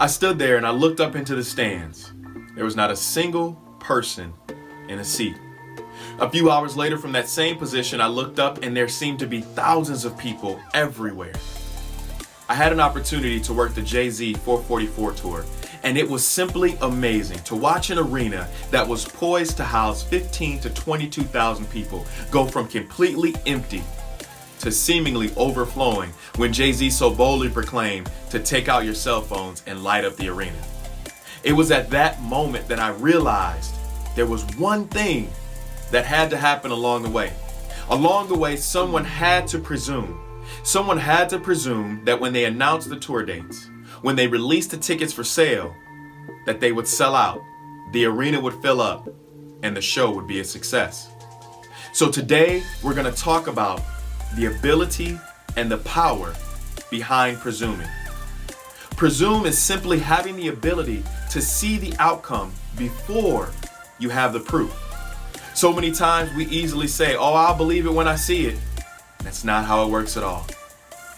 I stood there and I looked up into the stands. There was not a single person in a seat. A few hours later from that same position, I looked up and there seemed to be thousands of people everywhere. I had an opportunity to work the Jay-Z 444 tour, and it was simply amazing to watch an arena that was poised to house 15 to 22,000 people go from completely empty to seemingly overflowing when Jay-Z so boldly proclaimed to take out your cell phones and light up the arena. It was at that moment that I realized there was one thing that had to happen along the way. Along the way, someone had to presume that when they announced the tour dates, when they released the tickets for sale, that they would sell out, the arena would fill up, and the show would be a success. So today, we're going to talk about the ability and the power behind presuming. Presume is simply having the ability to see the outcome before you have the proof. So many times we easily say, oh, I'll believe it when I see it. That's not how it works at all.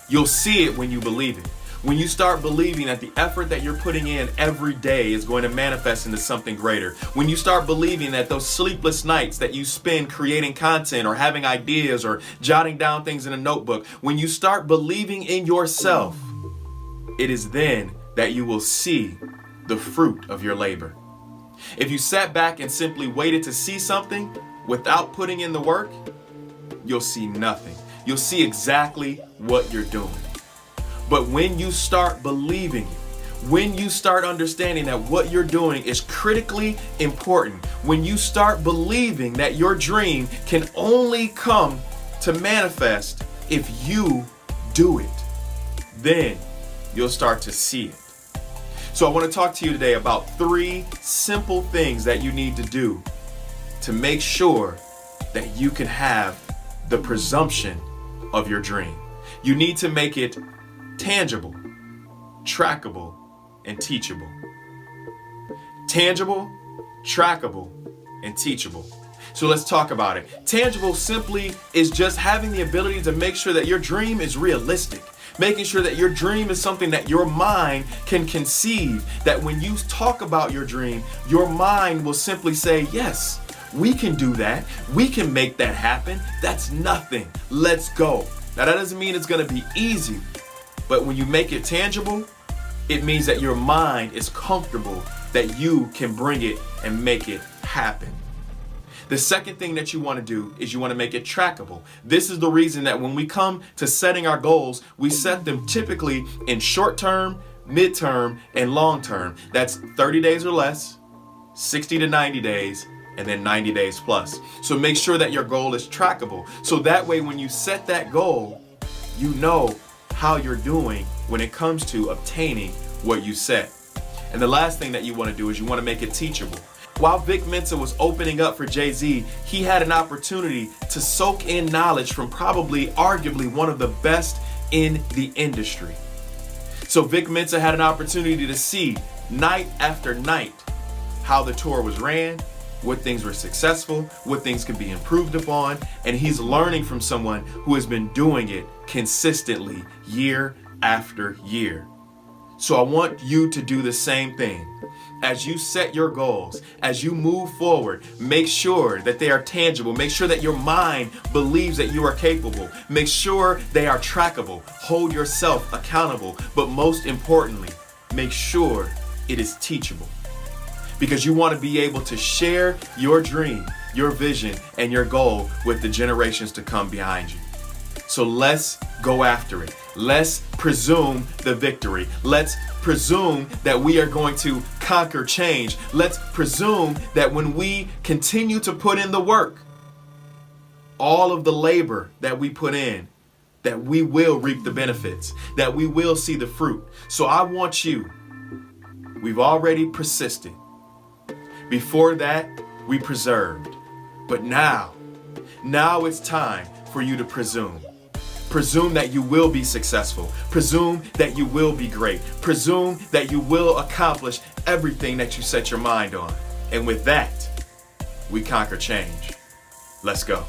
You'll see it when you believe it. When you start believing that the effort that you're putting in every day is going to manifest into something greater. When you start believing that those sleepless nights that you spend creating content or having ideas or jotting down things in a notebook, when you start believing in yourself, it is then that you will see the fruit of your labor. If you sat back and simply waited to see something without putting in the work, you'll see nothing. You'll see exactly what you're doing. But when you start believing it, when you start understanding that what you're doing is critically important, when you start believing that your dream can only come to manifest if you do it, then you'll start to see it. So I want to talk to you today about 3 simple things that you need to do to make sure that you can have the presumption of your dream. You need to make it tangible, trackable, and teachable. Tangible, trackable, and teachable. So let's talk about it. Tangible simply is just having the ability to make sure that your dream is realistic. Making sure that your dream is something that your mind can conceive, that when you talk about your dream, your mind will simply say, yes, we can do that. We can make that happen. That's nothing. Let's go. Now that doesn't mean it's going to be easy, but when you make it tangible, it means that your mind is comfortable that you can bring it and make it happen. The second thing that you want to do is you want to make it trackable. This is the reason that when we come to setting our goals, we set them typically in short term, mid-term, and long term. That's 30 days or less, 60 to 90 days, and then 90 days plus. So make sure that your goal is trackable. So that way when you set that goal, you know how you're doing when it comes to obtaining what you set. And the last thing that you want to do is you want to make it teachable. While Vic Mensa was opening up for Jay-Z, he had an opportunity to soak in knowledge from arguably one of the best in the industry. So Vic Mensa had an opportunity to see night after night how the tour was ran, what things were successful, what things could be improved upon, and he's learning from someone who has been doing it consistently year after year. So I want you to do the same thing. As you set your goals, as you move forward, make sure that they are tangible. Make sure that your mind believes that you are capable. Make sure they are trackable. Hold yourself accountable. But most importantly, make sure it is teachable. Because you want to be able to share your dream, your vision, and your goal with the generations to come behind you. So let's go after it. Let's presume the victory. Let's presume that we are going to conquer change. Let's presume that when we continue to put in the work, all of the labor that we put in, that we will reap the benefits, that we will see the fruit. So I want you, we've already persisted. Before that, we preserved. But now it's time for you to presume. Presume that you will be successful. Presume that you will be great. Presume that you will accomplish everything that you set your mind on. And with that, we conquer change. Let's go.